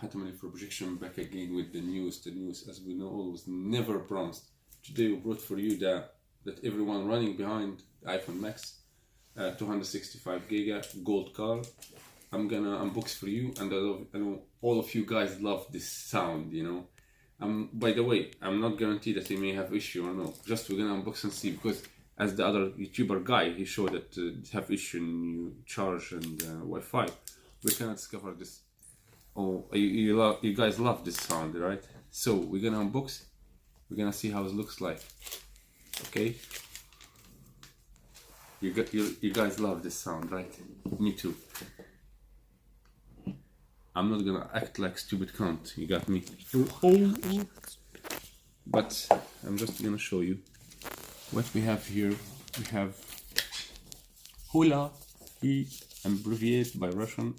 Hatamali for projection back again with the news. The news, as we know, was never promised. Today we brought for you that everyone running behind the iPhone Max, 265 giga gold color. I'm gonna unbox for you, and I know all of you guys love this sound, you know. By the way, I'm not guaranteed that he may have issue or no. Just we're gonna unbox and see, because as the other YouTuber guy, he showed that it have issue in you charge and Wi-Fi. We cannot discover this. Oh, you guys love this sound, right? So we're gonna unbox. We're gonna see how it looks like. Okay. You guys love this sound, right? Me too. I'm not gonna act like stupid cunt. You got me. But I'm just gonna show you what we have here. We have Hula E abbreviate by Russian.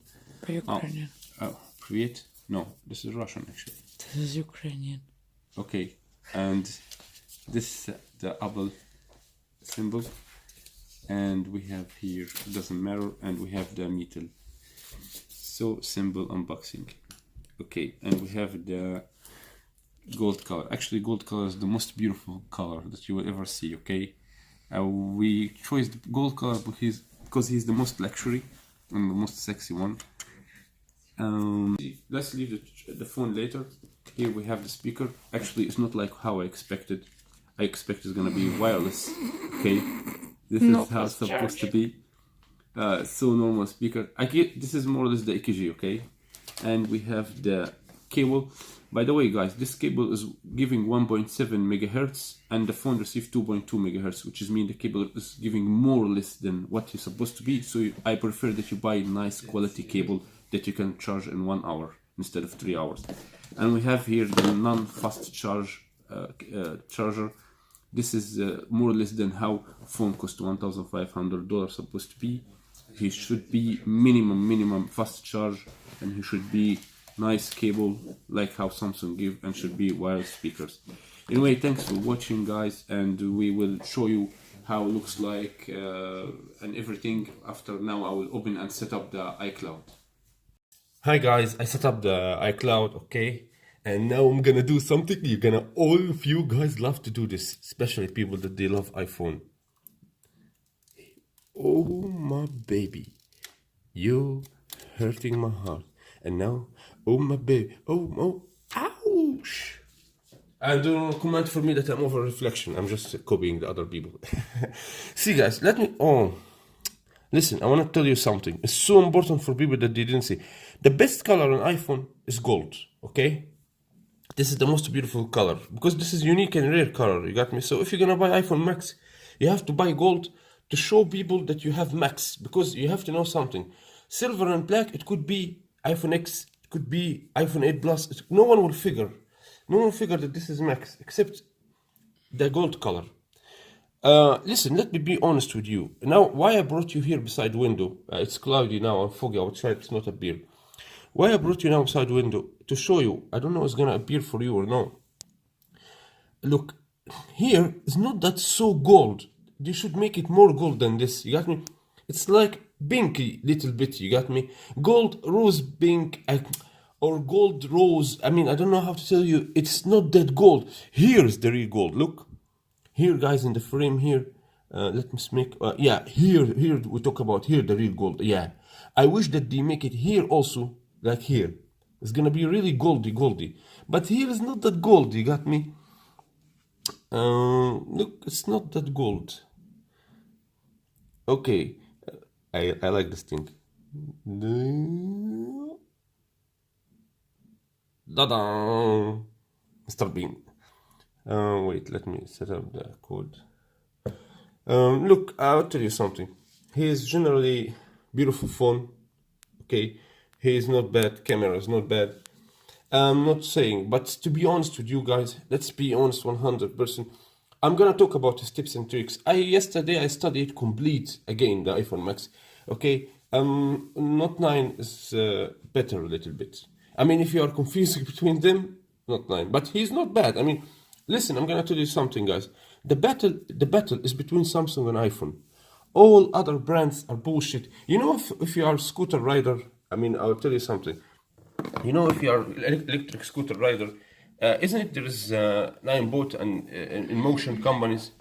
By Ukrainian. Oh, abbreviate? No, this is Russian actually. This is Ukrainian. Okay, and this the apple symbol, and we have here doesn't matter, and we have the metal. So symbol unboxing. Okay, and we have the gold color. Actually, gold color is the most beautiful color that you will ever see. Okay, we chose the gold color because he's the most luxury and the most sexy one. Let's leave the phone later. Here we have the speaker. Actually, it's not like how I expected. I expect it's gonna be wireless. Okay, this is how it's supposed to be. So normal speaker. This is more or less the EKG, okay? And we have the cable. By the way, guys, this cable is giving 1.7 megahertz, and the phone receives 2.2 megahertz, which is mean the cable is giving more or less than what it's supposed to be. So I prefer that you buy a nice quality cable that you can charge in 1 hour instead of 3 hours. And we have here the non-fast charge charger. This is more or less than how phone cost $1,500 supposed to be. He should be minimum fast charge, and he should be nice cable like how Samsung give, and should be wireless speakers. Anyway, thanks for watching, guys, and we will show you how it looks like and everything after. Now I will open and set up the iCloud. Hi guys, I set up the iCloud, okay, and now I'm gonna do something all of you guys love to do this, especially people that they love iPhone. Oh my baby, you hurting my heart. And now, oh my baby, ouch. And don't comment for me that I'm over reflection. I'm just copying the other people. See guys, listen, I want to tell you something. It's so important for people that they didn't see. The best color on iPhone is gold, okay? This is the most beautiful color, because this is unique and rare color, you got me? So if you're gonna buy iPhone Max, you have to buy gold to show people that you have Max, because you have to know something. Silver and black, it could be iPhone X, it could be iPhone 8 Plus. No one will figure that this is Max, except the gold color. Listen, let me be honest with you. Now, why I brought you here beside window? It's cloudy now and foggy outside, it's not appear. Why I brought you now beside window? To show you. I don't know if it's gonna appear for you or no. Look, here it's not that so gold. They should make it more gold than this, you got me? It's like pinky little bit, you got me? Gold rose pink, or gold rose, I mean, I don't know how to tell you, it's not that gold. Here's the real gold, look. Here guys in the frame here, let me make, yeah, here we talk about here the real gold, yeah. I wish that they make it here also, like here. It's gonna be really goldy. But here is not that gold, you got me? Look, it's not that gold. Okay, I like this thing. Da-da! Mr. Bean. Wait, let me set up the code. Look, I'll tell you something. He is generally beautiful phone. Okay, he is not bad. Camera is not bad. I'm not saying, but to be honest with you guys, let's be honest 100%. I'm gonna talk about his tips and tricks. Yesterday I studied complete again the iPhone Max. Okay, Note 9 is better a little bit. I mean, if you are confusing between them, Note 9, but he's not bad. I mean, listen, I'm gonna tell you something, guys. The battle is between Samsung and iPhone. All other brands are bullshit. You know, if you are a scooter rider, I mean, I'll tell you something. You know, if you are electric scooter rider, isn't it there is Nine Boat and in motion companies?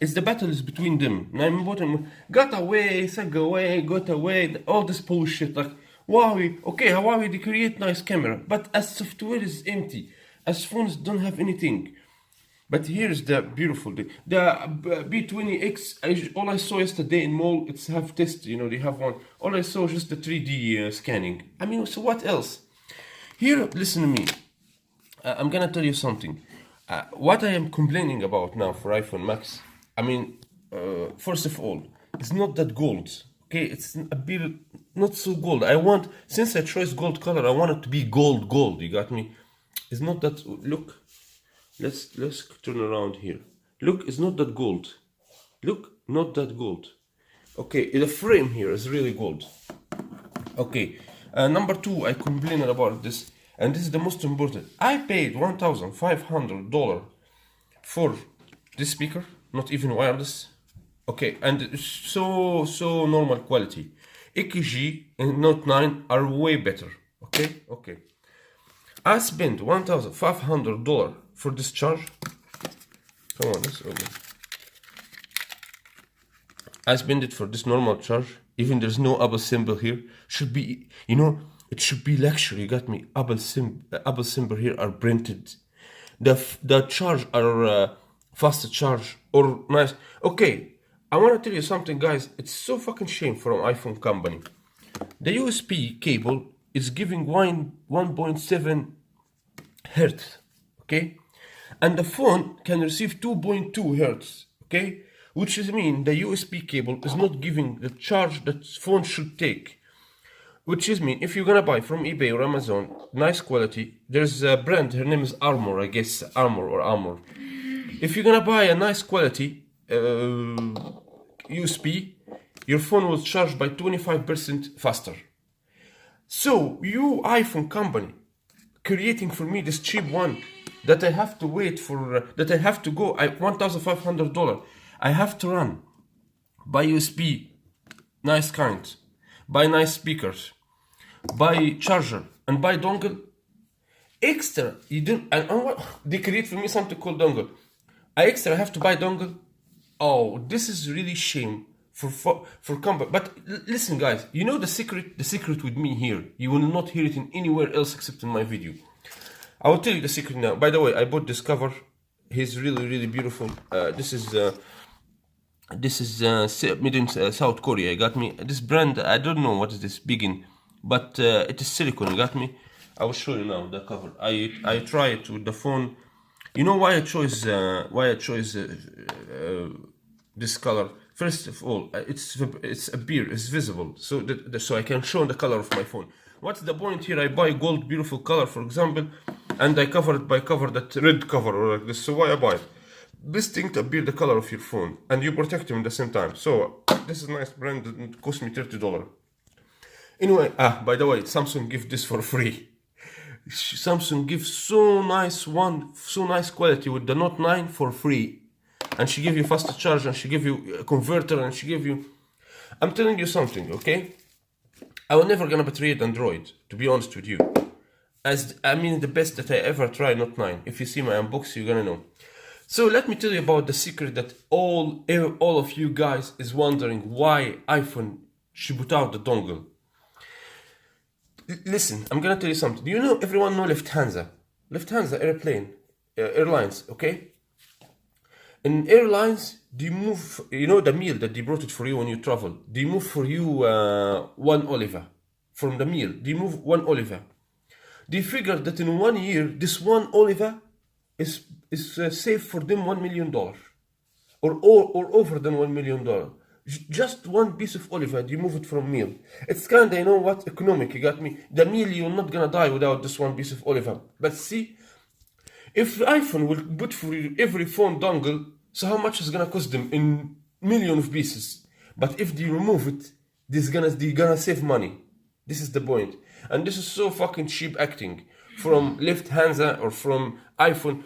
It's the battles between them. Nine Boat and got away, sag away, got away, all this bullshit. Like Huawei, okay, Huawei they create nice camera, but as software is empty, as phones don't have anything. But here's the beautiful thing. The B20X, all I saw yesterday in mall, it's have test, you know, they have one. All I saw just the 3D scanning. I mean, so what else? Here, listen to me. I'm gonna tell you something. What I am complaining about now for iPhone Max, I mean, first of all, it's not that gold. Okay, it's a bit not so gold. I want, since I chose gold color, I want it to be gold. You got me? It's not that. Look, let's turn around here. Look, it's not that gold. Look, not that gold. Okay, the frame here is really gold. Okay, number two, I complained about this, and this is the most important. I paid $1,500 for this speaker, not even wireless. Okay, and it's so normal quality. EKG and Note 9 are way better. Okay. I spent $1,500 for this charge. Come on, let's open. I spent it for this normal charge. Even there's no Apple symbol here. Should be, you know, it should be luxury. You got me. Apple symbol here are printed. The charge are fast charge or nice. Okay. I want to tell you something, guys. It's so fucking shame from iPhone company. The USB cable is giving 1.7 hertz, okay? And the phone can receive 2.2 hertz, okay? Which is mean the USB cable is not giving the charge that phone should take. Which is mean if you're gonna buy from eBay or Amazon, nice quality. There's a brand, her name is Armor, I guess, Armor. If you're gonna buy a nice quality USB, your phone will charge by 25% faster. So you iPhone company creating for me this cheap one that I have to wait for, that I have to go $1,500. I have to run, buy USB, nice kind, buy nice speakers, buy charger, and buy dongle. Extra, you didn't, and they create for me something called dongle. I have to buy dongle. Oh, this is really shame for company. But listen, guys, you know the secret with me here. You will not hear it in anywhere else except in my video. I will tell you the secret now. By the way, I bought this cover. He's really beautiful. This is made in South Korea. You got me. This brand, I don't know what is this begin, but it is silicone. You got me. I will show you now the cover. I try it with the phone. You know why I chose this color? First of all, it's appear, it's visible, so so I can show the color of my phone. What's the point here? I buy gold, beautiful color, for example, and I cover it by cover that red cover or like this. So why I buy it? This thing to appear the color of your phone, and you protect them at the same time. So this is a nice brand. It cost me $30. Anyway, by the way, Samsung give this for free. Samsung gives so nice quality with the Note 9 for free, and she give you faster charge, and she give you a converter, and she give you. I'm telling you something, okay? I was never gonna betray Android, to be honest with you. As I mean, the best that I ever tried, Note 9. If you see my unboxing, you're gonna know. So let me tell you about the secret that all of you guys is wondering why iPhone should put out the dongle. Listen, I'm gonna tell you something. Do you know everyone know Lufthansa airlines, okay? In airlines, they move, you know, the meal that they brought it for you when you travel. They move for you 1 olive from the meal. They move 1 olive. They figure that in 1 year, this 1 olive is saved for them $1 million, or over than $1 million. Just one piece of olive and you move it from meal. It's kinda, you know what, economic, you got me? The meal, you're not gonna die without this one piece of olive. But see, if iPhone will put for you every phone dongle, so how much is gonna cost them in millions of pieces? But if they remove it, they're gonna save money. This is the point. And this is so fucking cheap acting from Lufthansa or from iPhone.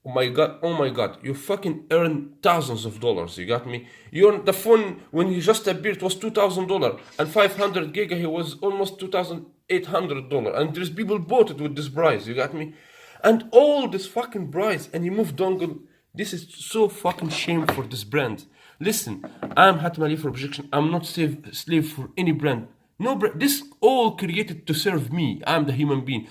Oh my god, you fucking earn thousands of dollars, you got me? The phone, when he just appeared, was $2,000, and 500 gig, he was almost $2,000. $800, and there's people bought it with this price. You got me? And all this fucking price, and you move dongle. This is so fucking shame for this brand. Listen, I'm Hatem Ali for projection. I'm not slave for any brand. No brand. This all created to serve me. I'm the human being.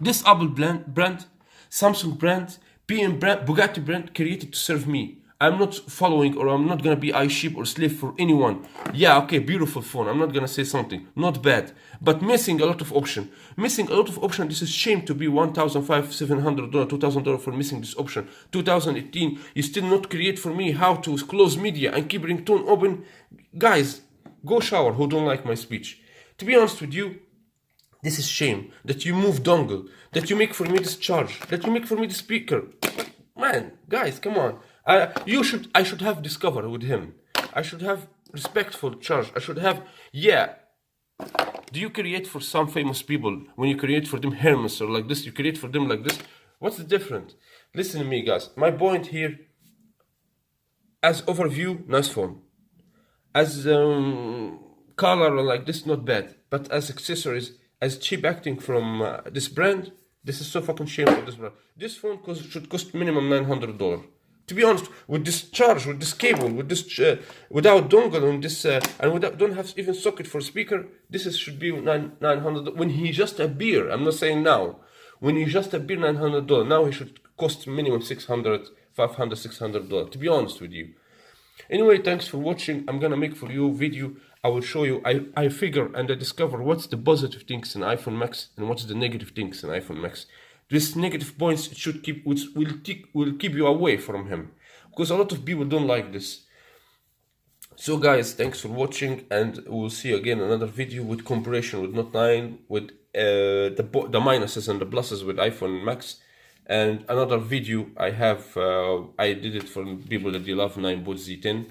This Apple brand, Samsung brand, pimp brand, Bugatti brand created to serve me. I'm not following, or I'm not gonna be eye sheep or slave for anyone. Yeah, okay, beautiful phone. I'm not gonna say something. Not bad. But missing a lot of option. Missing a lot of option. This is shame to be $1,500, $700, $2,000 for missing this option. 2018, you still not create for me how to close media and keep ringtone open. Guys, go shower who don't like my speech. To be honest with you, this is shame that you move dongle, that you make for me this charge, that you make for me the speaker. Man, guys, come on. I should have discovered with him. I should have respectful charge. I should have, yeah. Do you create for some famous people when you create for them Hermes or like this? You create for them like this? What's the difference? Listen to me, guys. My point here, as overview, nice phone. As color like this, not bad. But as accessories, as cheap acting from this brand, this is so fucking shameful for this brand. This phone should cost minimum $900. To be honest, with this charge, with this cable, with this without dongle on this, and without don't have even socket for speaker, this should be $900. When he just appear, I'm not saying now. When he just appear, $900. Now he should cost minimum $600, $500, $600. To be honest with you. Anyway, thanks for watching. I'm gonna make for you video. I will show you. I figure and I discover what's the positive things in iPhone Max and what's the negative things in iPhone Max. These negative points should will keep you away from him, because a lot of people don't like this. So guys, thanks for watching, and we'll see you again in another video with comparison with Note 9, with the minuses and the pluses with iPhone Max, and another video I have. I did it for people that you love 9 Boot Z10.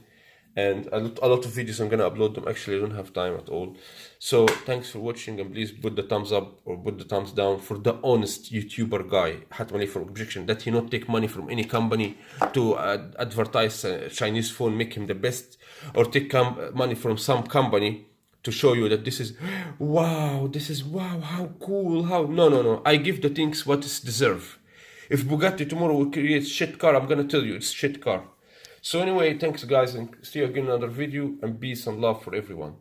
And a lot of videos I'm gonna upload them. Actually, I don't have time at all. So thanks for watching, and please put the thumbs up or put the thumbs down for the honest YouTuber guy, Hatem Ali for objection, that he not take money from any company to advertise a Chinese phone, make him the best, or take money from some company to show you that this is wow, how cool, how no. I give the things what is deserve. If Bugatti tomorrow will create shit car, I'm gonna tell you it's shit car. So anyway, thanks guys, and see you again in another video, and peace and love for everyone.